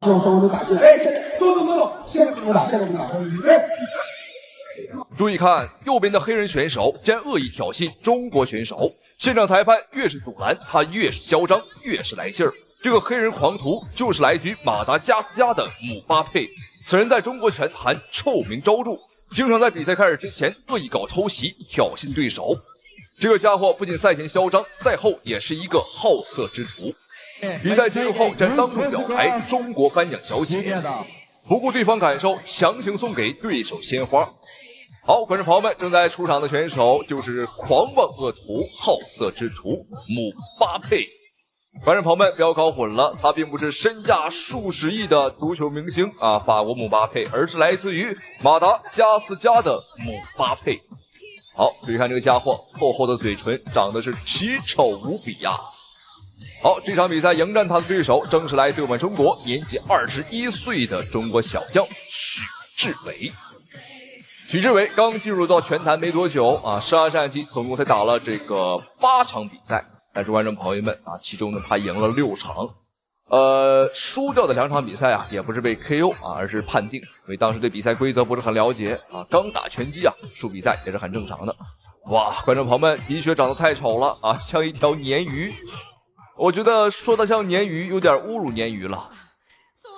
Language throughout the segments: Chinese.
用双方都打进，哎，走，现在不能打，预备。注意看，右边的黑人选手竟然恶意挑衅中国选手，现场裁判越是阻拦，他越是嚣张，越是来劲儿。这个黑人狂徒就是来自于马达加斯加的姆巴佩，此人在中国拳坛臭名昭著，经常在比赛开始之前恶意搞偷袭，挑衅对手。这个家伙不仅赛前嚣张，赛后也是一个好色之徒。比赛结束后，在当众表白中国颁奖小姐，不顾对方感受，强行送给对手鲜花。好，观众朋友们，正在出场的选手就是狂妄恶徒、好色之徒姆巴佩。观众朋友们，不要搞混了，他并不是身价数十亿的足球明星啊，法国姆巴佩，而是来自于马达加斯加的姆巴佩。好，注意看这个家伙，厚厚的嘴唇，长得是奇丑无比呀。好，这场比赛迎战他的对手正是来自我们中国年仅21岁的中国小将许志伟。许志伟刚进入到拳坛没多久啊，12战绩总共才打了这个8场比赛，但是观众朋友们啊，其中呢他赢了6场，输掉的2场比赛啊，也不是被 KO 啊，而是判定，因为当时对比赛规则不是很了解啊，刚打拳击啊，输比赛也是很正常的。哇，观众朋友们的确长得太丑了啊，像一条鲶鱼。我觉得说它像鲶鱼有点侮辱鲶鱼了。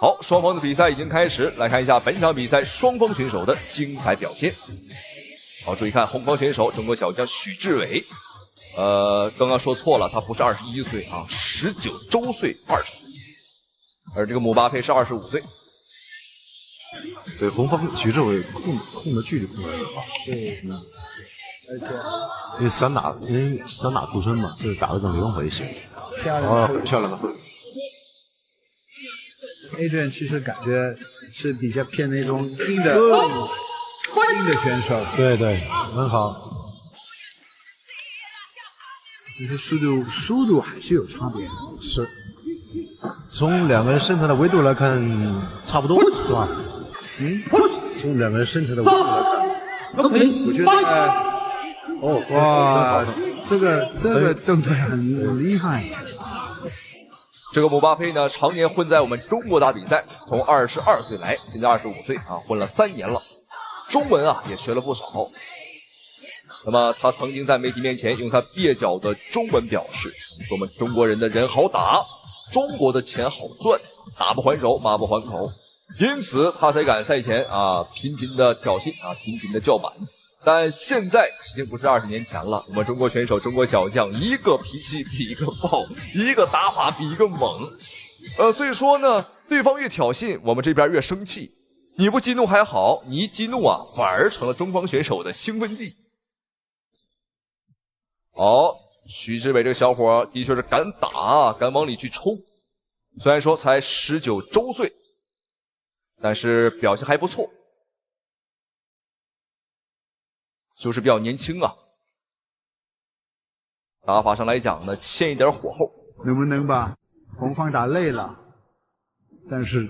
好，双方的比赛已经开始，来看一下本场比赛双方选手的精彩表现。好，注意看红方选手中国小将许志伟，刚刚说错了，他不是21岁啊，19周岁20岁，而这个姆巴佩是25岁。对，红方许志伟控的距离控的很好，是，而且因为散打出身嘛，所以打得更灵活一些。漂亮，很漂亮的。Adrian 其实感觉是比较偏那种硬的选手，对，很好。就是速度还是有差别的。是，从两个人身材的维度来看，差不多是吧？从两个人身材的维度来看，我觉得，哇，这个动作很厉害。这个姆巴佩呢，常年混在我们中国打比赛，从22岁来，现在25岁啊，混了3年了，中文啊也学了不少。那么他曾经在媒体面前用他蹩脚的中文表示，说我们中国人的人好打，中国的钱好赚，打不还手，骂不还口，因此他才敢赛前啊频频的挑衅啊，频频的叫板。但现在已经不是20年前了，我们中国选手、中国小将，一个脾气比一个暴，一个打法比一个猛。所以说呢，对方越挑衅，我们这边越生气。你不激怒还好，你一激怒啊，反而成了中方选手的兴奋剂。好，许志伟这个小伙的确是敢打，敢往里去冲。虽然说才19周岁，但是表现还不错。就是比较年轻啊，打法上来讲呢，欠一点火候。能不能把红方打累了？但是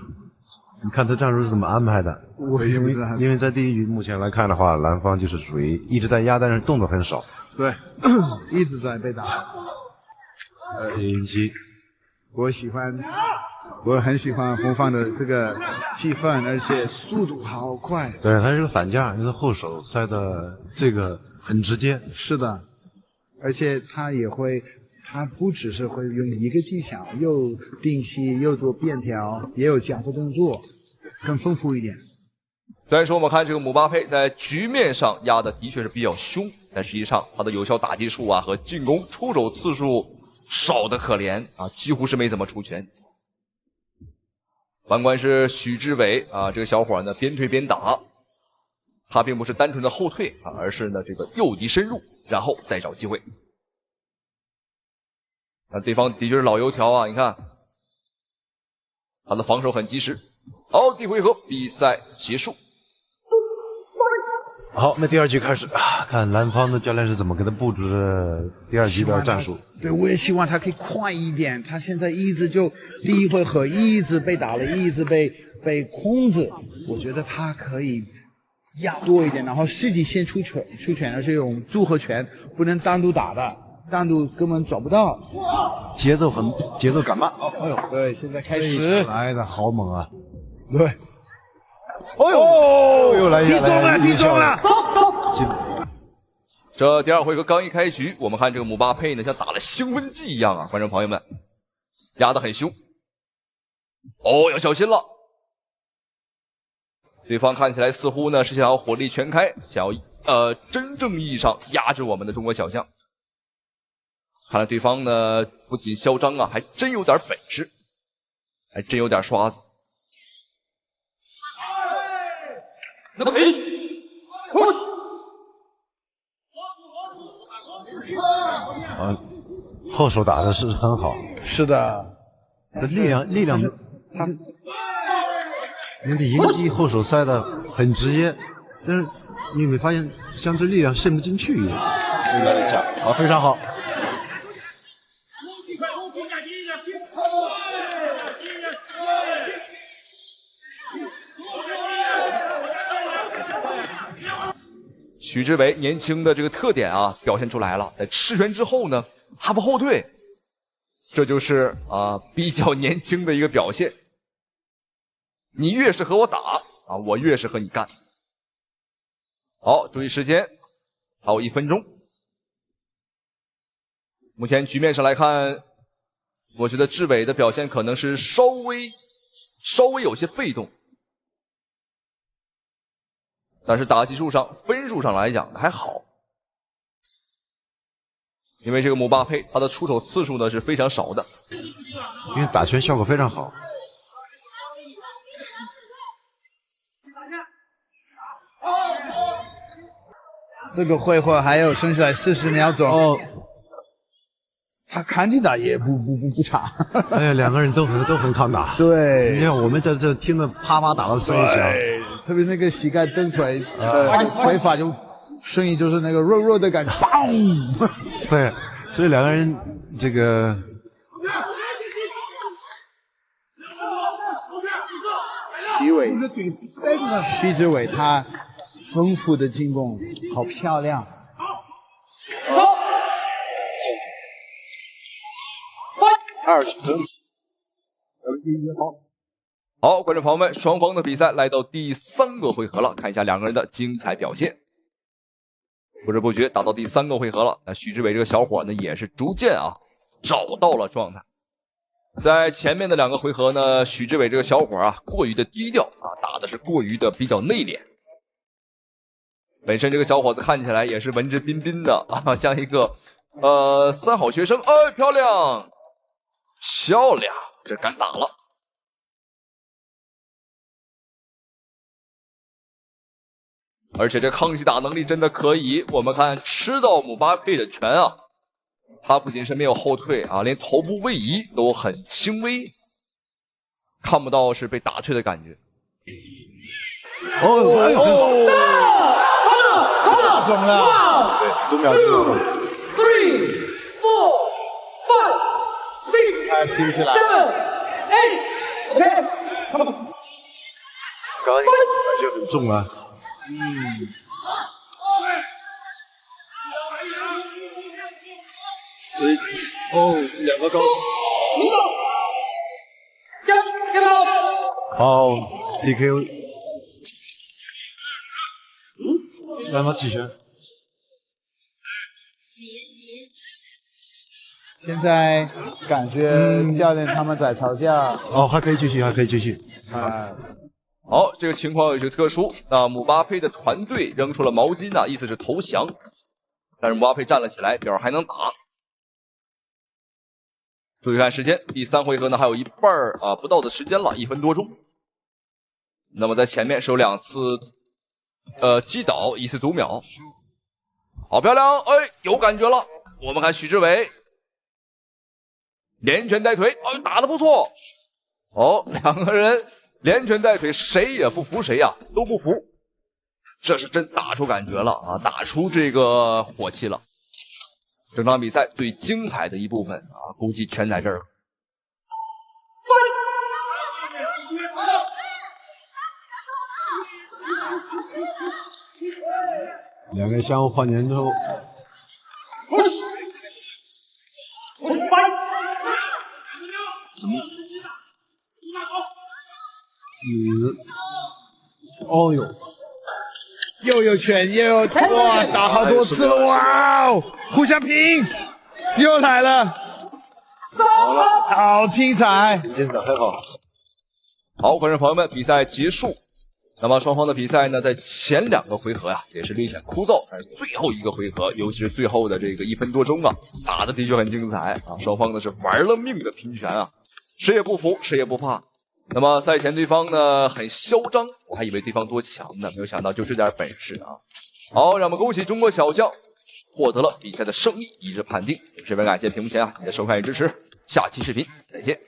你看他战术是怎么安排的？我也不知道，因为在第一局目前来看的话，蓝方就是属于一直在压，但是动作很少。对，一直在被打。以及我很喜欢红方的这个气氛，而且速度好快。对，他是个反架，你的后手塞的这个很直接。是的，而且他不只是会用一个技巧，又定膝，又做变调，也有脚步动作，更丰富一点。虽然说我们看这个姆巴佩在局面上压的的确是比较凶，但实际上他的有效打击数啊和进攻出手次数少得可怜啊，几乎是没怎么出拳。反观是许志伟啊，这个小伙呢边推边打，他并不是单纯的后退啊，而是呢这个诱敌深入，然后再找机会。那对方的确是老油条啊，你看他的防守很及时。好，第一回合比赛结束。好，那第二局开始啊，看蓝方的教练是怎么给他布置的第二局的战术。对，我也希望他可以快一点。他现在一直就第一回合一直被打了，一直被控制。我觉得他可以压多一点，然后自己先出拳，而且用组合拳，不能单独打的。单独根本找不到。节奏感慢。哦，哎呦，对，现在开这始，来的好猛啊！对，哦呦，又来一下，踢中了，这第二回合刚一开局，我们看这个姆巴佩呢，像打了兴奋剂一样啊！观众朋友们，压得很凶。哦，要小心了。对方看起来似乎呢是想要火力全开，想要真正意义上压制我们的中国小将。看来对方呢不仅嚣张啊，还真有点本事，还真有点刷子。后手打的是很好，是的，这力量，他有点迎击，后手塞的很直接，但是你有没有发现，像这力量渗不进去一样？来了一下，好，非常好。许志伟年轻的这个特点啊表现出来了，在吃拳之后呢，他不后退，这就是比较年轻的一个表现。你越是和我打啊，我越是和你干。好，注意时间，还有1分钟。目前局面上来看，我觉得志伟的表现可能是稍微有些被动。但是打击数上、分数上来讲还好，因为这个姆巴佩他的出手次数呢是非常少的，因为打拳效果非常好。这个会话还有剩下来40秒钟。哦，他看起来也不差。哎呀，两个人都很抗打。对，你看我们在这听着啪啪打的声音响，特别那个膝盖蹬腿腿法就声音就是那个弱的感觉，砰！对，所以两个人这个徐志伟他丰富的进攻好漂亮。好，观众朋友们，双方的比赛来到第3个回合了，看一下两个人的精彩表现。不知不觉打到第3个回合了，那许志伟这个小伙呢也是逐渐找到了状态。在前面的2个回合呢，许志伟这个小伙过于的低调打的是过于的比较内敛。本身这个小伙子看起来也是文质彬彬的像一个3好学生。哎，漂亮，这敢打了。而且这抗击打能力真的可以，我们看吃到姆巴佩的拳他不仅是没有后退连头部位移都很轻微，看不到是被打退的感觉。中了，对，读秒钟了。 3, 4, 5, 6, 他起不起来。 7, 8. OK. 刚刚感觉很重啊。所以两个高。好，立 KO。让他继续。现在感觉教练他们在吵架。还可以继续，还可以继续。好，这个情况有些特殊。那姆巴佩的团队扔出了毛巾意思是投降。但是姆巴佩站了起来，表示还能打。注意看时间，第3回合呢还有一半不到的时间了，1分多钟。那么在前面是有2次击倒，1次读秒。好漂亮，有感觉了。我们看许志伟连拳带腿，打得不错。两个人连拳带腿，谁也不服谁都不服。这是真打出感觉了打出这个火气了。整场比赛最精彩的一部分估计全在这儿了。两个人相互换拳之后，怎么？哦呦，又有拳又有哇，打好多次了哇哦，互相拼，又来了，好精彩！精彩，很好。好，观众朋友们，比赛结束。那么双方的比赛呢，在前2个回合呀，也是略显枯燥，但是最后一个回合，尤其是最后的这个1分多钟啊，打的的确很精彩啊！双方呢是玩了命的拼拳啊，谁也不服，谁也不怕。那么赛前对方呢很嚣张，我还以为对方多强呢，没有想到就这点本事啊！好，让我们恭喜中国小将获得了比赛的胜利，一致判定。十分感谢屏幕前你的收看与支持，下期视频再见。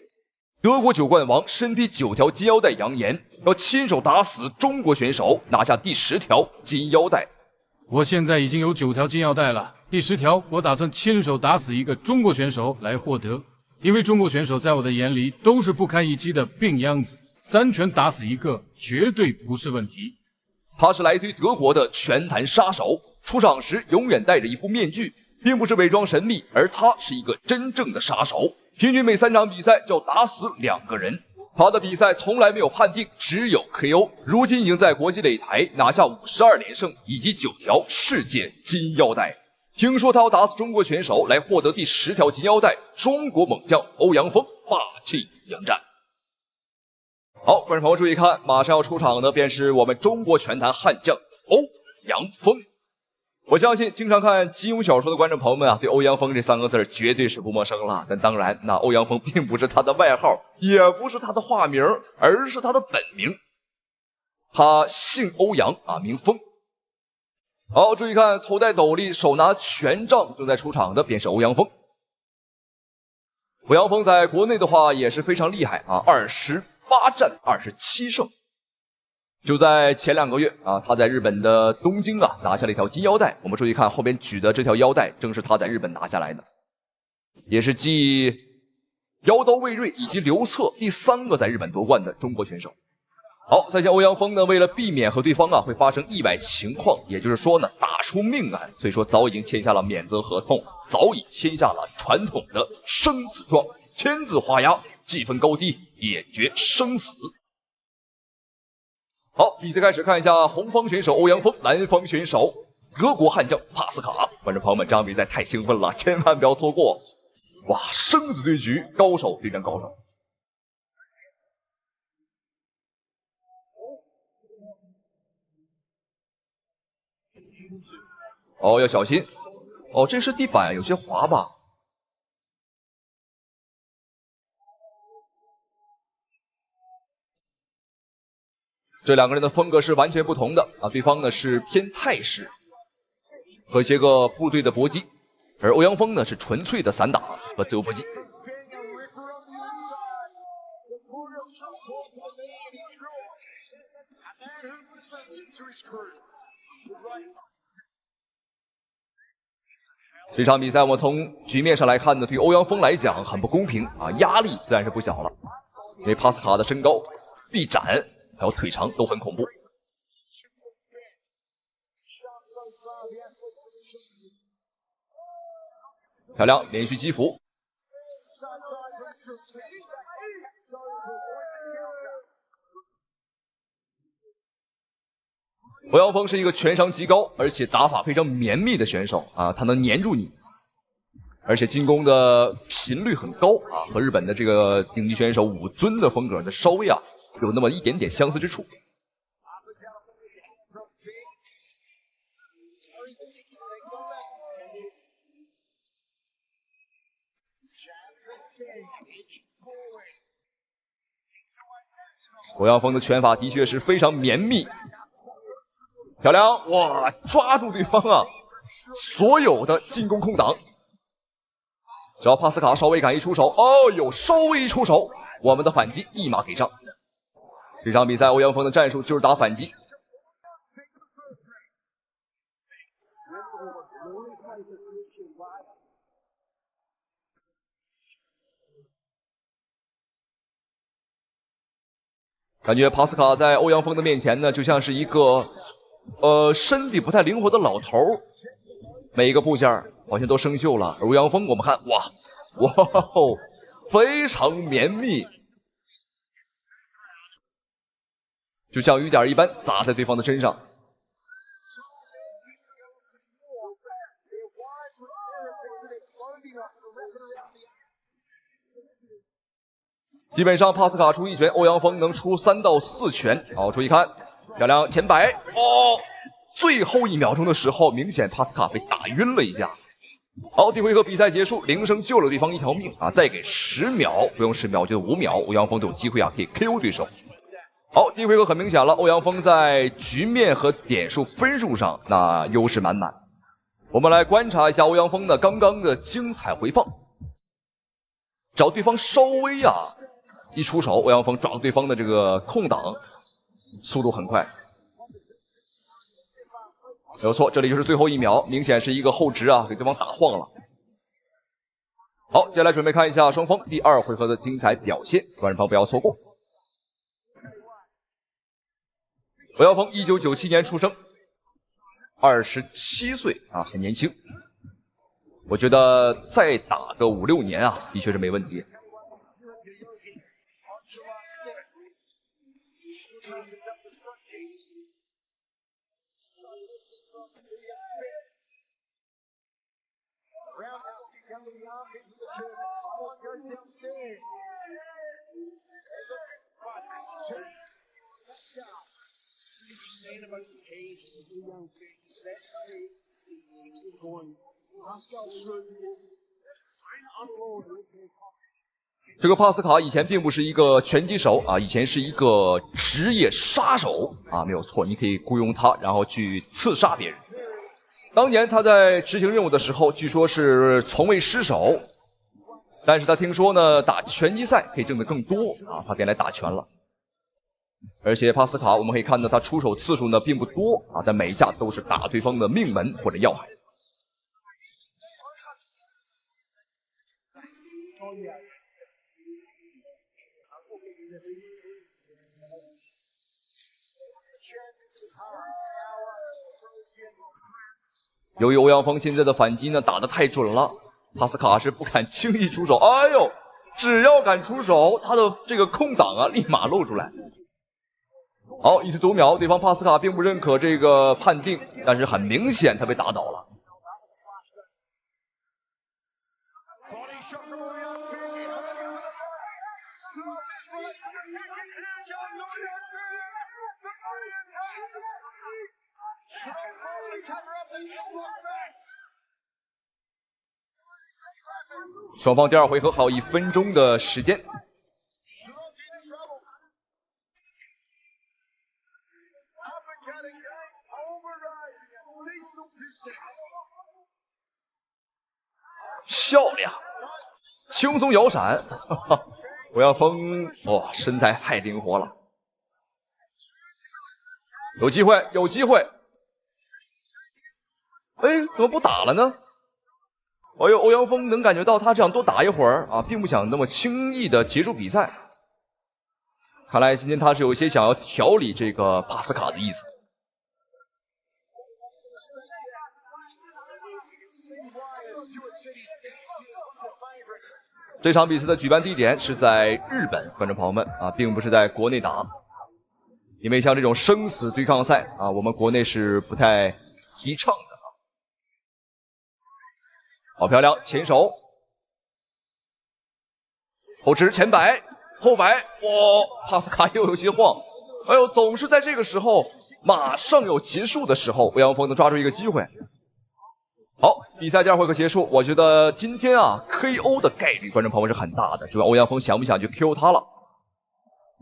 德国9冠王身披9条金腰带，扬言要亲手打死中国选手，拿下第10条金腰带。我现在已经有9条金腰带了，第10条我打算亲手打死一个中国选手来获得，因为中国选手在我的眼里都是不堪一击的病秧子，3拳打死一个绝对不是问题。他是来自于德国的拳坛杀手，出场时永远戴着一副面具，并不是伪装神秘，而他是一个真正的杀手。平均每3场比赛就要打死2个人，他的比赛从来没有判定，只有 KO。如今已经在国际擂台拿下52连胜以及9条世界金腰带。听说他要打死中国选手来获得第10条金腰带，中国猛将欧阳锋霸气迎战。好，观众朋友注意看，马上要出场的便是我们中国拳坛悍将欧阳锋。我相信经常看金庸小说的观众朋友们啊，对欧阳锋这3个字绝对是不陌生了。但当然，那欧阳锋并不是他的外号，也不是他的化名，而是他的本名。他姓欧阳啊，名锋。好，注意看，头戴斗笠，手拿权杖，正在出场的便是欧阳锋。欧阳锋在国内的话也是非常厉害啊，28战27胜。就在前2个月啊，他在日本的东京啊拿下了一条金腰带。我们注意看后边举的这条腰带，正是他在日本拿下来的，也是继妖刀卫瑞以及刘策第3个在日本夺冠的中国选手。好，赛前欧阳锋呢，为了避免和对方啊会发生意外情况，也就是说呢打出命案，所以说早已经签下了免责合同，早已签下了传统的生死状，签字画押，计分高低，也决生死。好，比赛开始，看一下红方选手欧阳锋，蓝方选手德国悍将帕斯卡。观众朋友们，这场比赛太兴奋了，千万不要错过！哇，生死对局，高手对战高手。哦，要小心！哦，这是地板有些滑吧？这2个人的风格是完全不同的啊！对方呢是偏泰式，和一些个部队的搏击，而欧阳锋呢是纯粹的散打和自由搏击。这场比赛我从局面上来看呢，对欧阳锋来讲很不公平啊，压力自然是不小了，因为帕斯卡的身高、臂展还有腿长都很恐怖。漂亮，连续击服。欧阳锋是一个拳商极高，而且打法非常绵密的选手啊，他能黏住你，而且进攻的频率很高啊，和日本的这个顶级选手武尊的风格呢稍微啊有那么一点点相似之处。欧阳锋的拳法的确是非常绵密，漂亮！哇，抓住对方啊，所有的进攻空档。只要帕斯卡稍微敢一出手，哦呦，稍微一出手，我们的反击立马给上。这场比赛欧阳锋的战术就是打反击。感觉帕斯卡在欧阳锋的面前呢，就像是一个身体不太灵活的老头，每一个部件好像都生锈了。而欧阳锋我们看，哇哦，非常绵密，就像雨点一般砸在对方的身上。基本上帕斯卡出一拳，欧阳锋能出3到4拳。好，注意看，漂亮前摆哦。最后1秒钟的时候，明显帕斯卡被打晕了一下。好，第一回合比赛结束，铃声救了对方1条命啊！再给10秒，不用10秒，我觉得5秒，欧阳锋都有机会啊，可以 KO 对手。好，第一回合很明显了，欧阳锋在局面和点数分数上那优势满满。我们来观察一下欧阳锋的刚刚的精彩回放，找对方稍微一出手，欧阳锋抓住对方的这个空档，速度很快。没有错，这里就是最后1秒，明显是一个后直给对方打晃了。好，接下来准备看一下双方第2回合的精彩表现，观众朋友不要错过。欧阳锋1997年出生，27岁很年轻。我觉得再打个5、6年的确是没问题。这个帕斯卡以前并不是一个拳击手以前是一个职业杀手没有错，你可以雇佣他，然后去刺杀别人。当年他在执行任务的时候，据说是从未失手，但是他听说呢，打拳击赛可以挣得更多他便来打拳了。而且帕斯卡我们可以看到他出手次数呢并不多但每一下都是打对方的命门或者要害。由于欧阳锋现在的反击呢打得太准了，帕斯卡是不敢轻易出手。哎呦，只要敢出手，他的这个空档立马露出来。好，一次读秒，对方帕斯卡并不认可这个判定，但是很明显他被打倒了。双方第2回合还有1分钟的时间。漂亮，轻松摇闪，欧阳锋身材太灵活了，有机会，有机会。哎，怎么不打了呢？哎呦，欧阳锋能感觉到他这样多打一会儿并不想那么轻易的结束比赛。看来今天他是有一些想要调理这个帕斯卡的意思。这场比赛的举办地点是在日本，观众朋友们并不是在国内打，因为像这种生死对抗赛我们国内是不太提倡的。好漂亮，前手，后直前摆，后摆，帕斯卡又有些晃，哎呦，总是在这个时候，马上有结束的时候，欧阳锋能抓住一个机会。好，比赛第2回合结束，我觉得今天KO 的概率，观众朋友们是很大的，主要欧阳锋想不想去 KO 他了。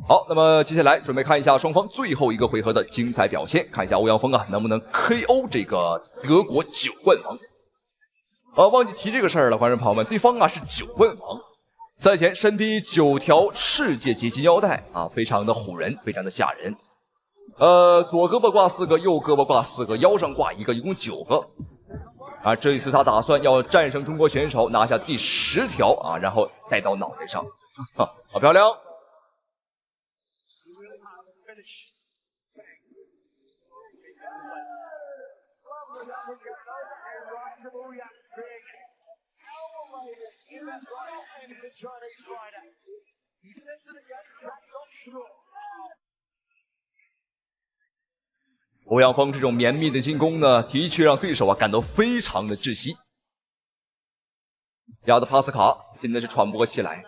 好，那么接下来准备看一下双方最后1个回合的精彩表现，看一下欧阳锋能不能 KO 这个德国9冠王。忘记提这个事儿了，观众朋友们，对方是9冠王，赛前身披9条世界级金腰带非常的唬人，非常的吓人。左胳膊挂4个，右胳膊挂4个，腰上挂1个，一共9个。这一次他打算要战胜中国选手，拿下第10条然后戴到脑袋上，好漂亮！欧阳锋这种绵密的进攻呢，的确让对手感到非常的窒息。亚德帕斯卡真的是喘不过气来。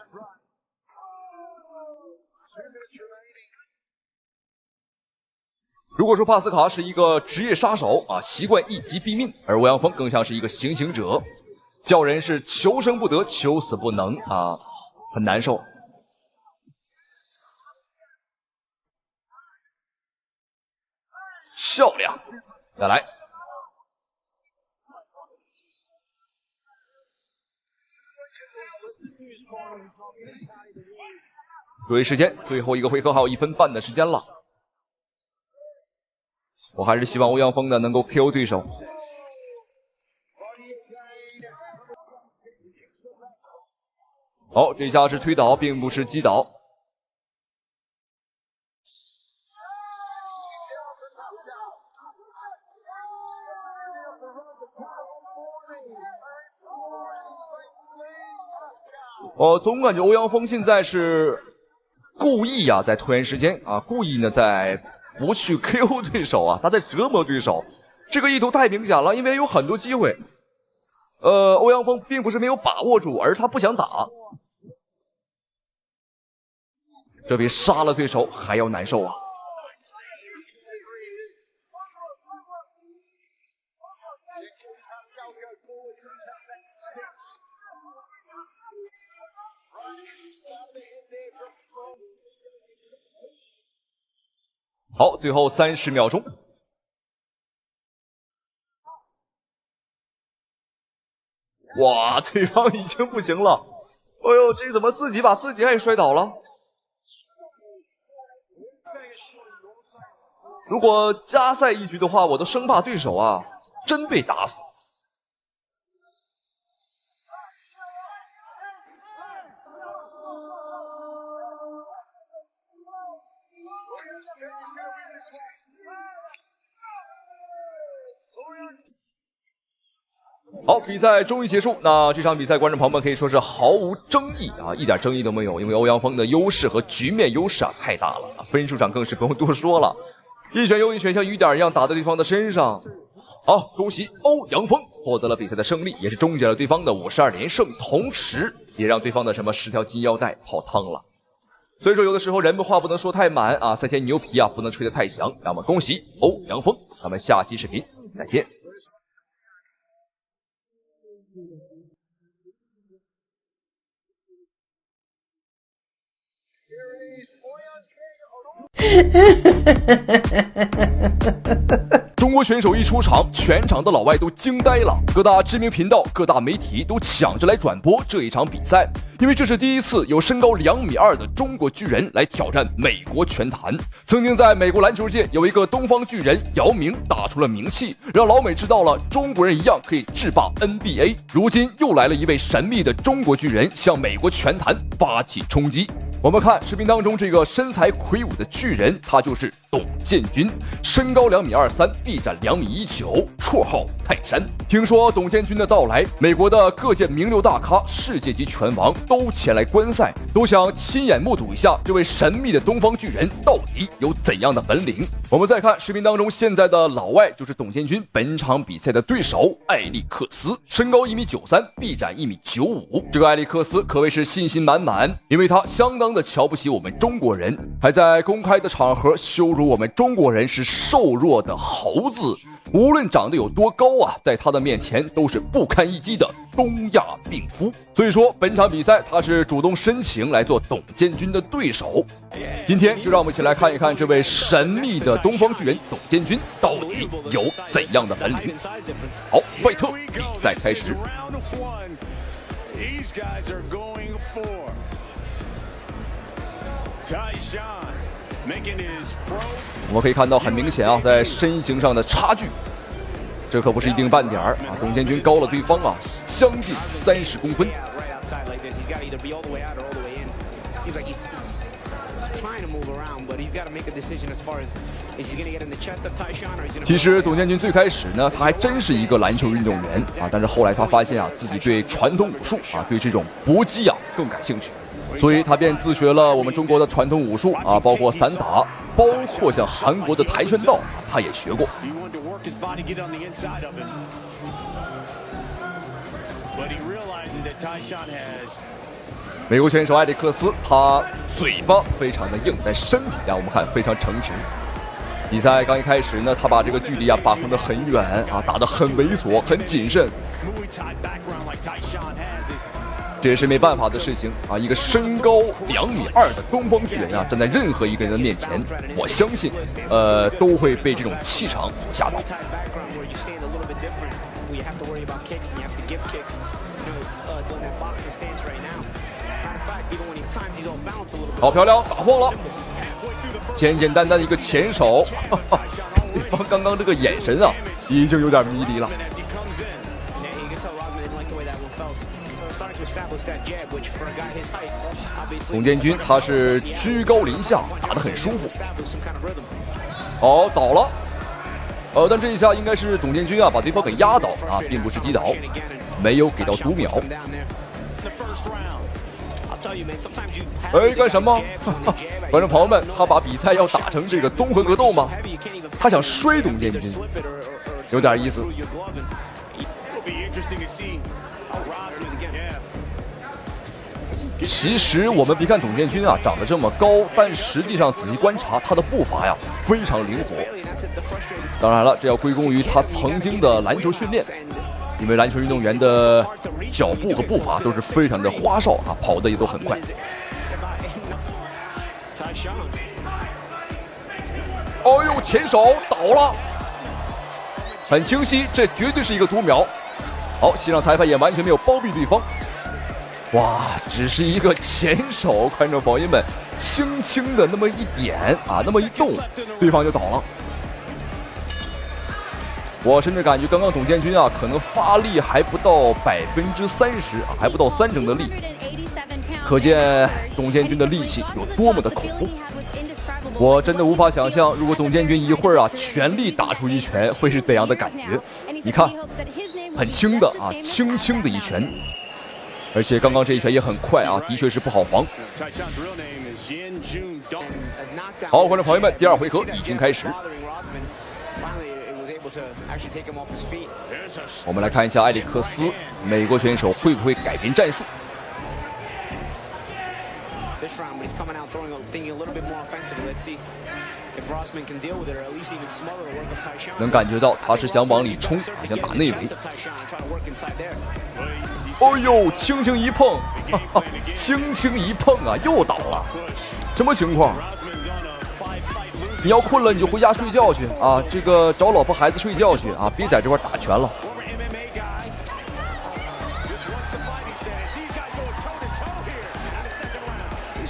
如果说帕斯卡是一个职业杀手习惯一击毙命，而欧阳锋更像是一个行刑者，叫人是求生不得，求死不能很难受。漂亮，再来。注意时间，最后一个回合还有1分半的时间了。我还是希望欧阳锋呢能够 KO 对手。好，这下是推倒，并不是击倒。总感觉欧阳锋现在是故意在拖延时间故意呢在不去 KO 对手他在折磨对手，这个意图太明显了，因为有很多机会，欧阳锋并不是没有把握住，而他不想打，这比杀了对手还要难受啊。好，最后30秒钟。哇，对方已经不行了。哎呦，这怎么自己把自己给摔倒了？如果加赛一局的话，我都生怕对手真被打死。好，比赛终于结束。那这场比赛，观众朋友们可以说是毫无争议一点争议都没有，因为欧阳锋的优势和局面优势太大了分数上更是不用多说了，一拳又一拳像雨点一样打在对方的身上。好，恭喜欧阳锋获得了比赛的胜利，也是终结了对方的52连胜，同时也让对方的10条金腰带泡汤了。所以说，有的时候人们话不能说太满赛前牛皮不能吹得太响。那么恭喜欧阳锋，咱们下期视频再见。中国选手一出场，全场的老外都惊呆了，各大知名频道、各大媒体都抢着来转播这一场比赛，因为这是第一次有身高2.2米的中国巨人来挑战美国拳坛。曾经在美国篮球界有一个东方巨人姚明打出了名气，让老美知道了中国人一样可以制霸 NBA。如今又来了一位神秘的中国巨人，向美国拳坛发起冲击。我们看视频当中这个身材魁梧的巨人，他就是董建军，身高2.23米，臂展2.19米，绰号泰山。听说董建军的到来，美国的各界名流大咖、世界级拳王都前来观赛，都想亲眼目睹一下这位神秘的东方巨人到底有怎样的本领。我们再看视频当中现在的老外，就是董建军本场比赛的对手艾利克斯，身高1.93米，臂展1.95米。这个艾利克斯可谓是信心满满，因为他相当的瞧不起我们中国人，还在公开的场合羞辱我们中国人是瘦弱的猴子。无论长得有多高在他的面前都是不堪一击的东亚病夫。所以说本场比赛他是主动申请来做董建军的对手。今天就让我们一起来看一看这位神秘的东方巨人董建军到底有怎样的本领。好，费特比赛开始。我们可以看到很明显在身形上的差距，这可不是一丁半点董建军高了对方将近30公分。其实董建军最开始呢，他还真是一个篮球运动员啊，但是后来他发现啊，自己对传统武术啊，对这种搏击啊更感兴趣，所以他便自学了我们中国的传统武术啊，包括散打，包括像韩国的跆拳道，他也学过。美国选手埃里克斯，他嘴巴非常的硬，但身体啊，我们看非常诚实。比赛刚一开始呢，他把这个距离啊把控得很远啊，打得很猥琐，很谨慎。这也是没办法的事情啊！一个身高2.2米的东方巨人啊，站在任何一个人的面前，我相信，都会被这种气场所吓到。好漂亮，打晃了，简简单单的一个前手，对方刚刚这个眼神啊，已经有点迷离了。董建军他是居高临下，打得很舒服。哦，倒了。但这一下应该是董建军啊把对方给压倒啊，并不是击倒，没有给到读秒。哎，干什么？观众朋友们，他把比赛要打成这个综合格斗吗？他想摔董建军，有点意思。其实我们别看董建军啊长得这么高，但实际上仔细观察他的步伐呀非常灵活。当然了，这要归功于他曾经的篮球训练，因为篮球运动员的脚步和步伐都是非常的花哨啊，跑得也都很快。哦呦，前手倒了，很清晰，这绝对是一个读秒。好，现场裁判也完全没有包庇对方。哇，只是一个前手，观众朋友们，轻轻的那么一点啊，那么一动，对方就倒了。我甚至感觉刚刚董建军啊，可能发力还不到30%啊，还不到30%的力，可见董建军的力气有多么的恐怖。我真的无法想象，如果董建军一会儿啊全力打出一拳，会是怎样的感觉。你看，很轻的啊，轻轻的一拳。而且刚刚这一拳也很快啊，的确是不好防。好，观众朋友们，第二回合已经开始。我们来看一下埃里克斯，美国选手会不会改变战术？能感觉到他是想往里冲，好像打内围。哦呦，轻轻一碰，轻轻一碰啊，又倒了，什么情况？你要困了你就回家睡觉去啊，这个找老婆孩子睡觉去啊，别在这块打拳了。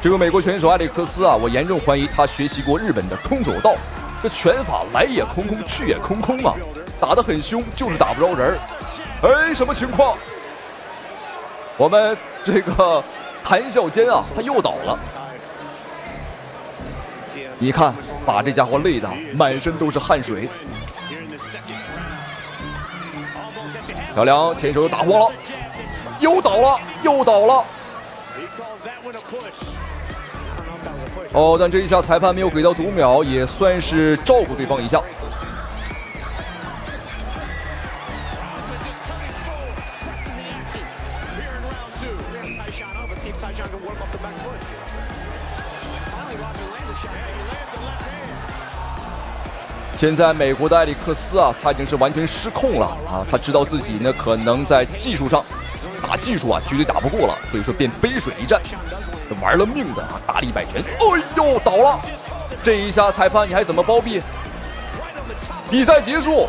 这个美国选手埃里克斯啊，我严重怀疑他学习过日本的空手道，这拳法来也空空，去也空空啊，打得很凶，就是打不着人。哎，什么情况？我们这个谈笑间啊，他又倒了。你看，把这家伙累得满身都是汗水。漂亮，前手又打晃了，又倒了，又倒了。哦，但这一下裁判没有给到读秒，也算是照顾对方一下。现在美国的埃里克斯啊，他已经是完全失控了啊！他知道自己呢可能在技术上打技术啊绝对打不过了，所以说便背水一战，玩了命的啊，大力摆拳。哎呦，倒了！这一下裁判你还怎么包庇？比赛结束，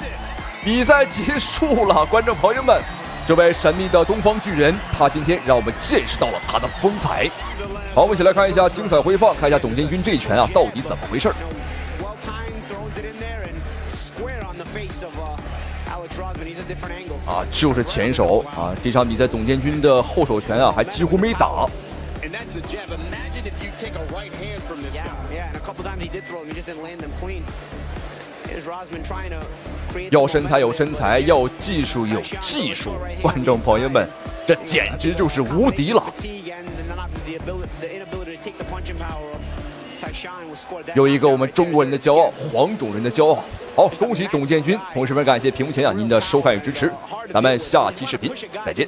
比赛结束了，观众朋友们，这位神秘的东方巨人，他今天让我们见识到了他的风采。好，我们一起来看一下精彩回放，看一下董建军这一拳啊到底怎么回事。啊，就是前手啊！这场比赛董建军的后手拳啊还几乎没打， And that's a jab. Imagine if you take a right hand from this guy. Yeah, and a couple times he did throw them, he just didn't land them clean. Here's Rosman trying to create. 要身材有身材，要技术有技术。观众朋友们，这简直就是无敌了！有一个我们中国人的骄傲，黄种人的骄傲。好，恭喜董建军，同时们感谢屏幕前您的收看与支持，咱们下期视频再见。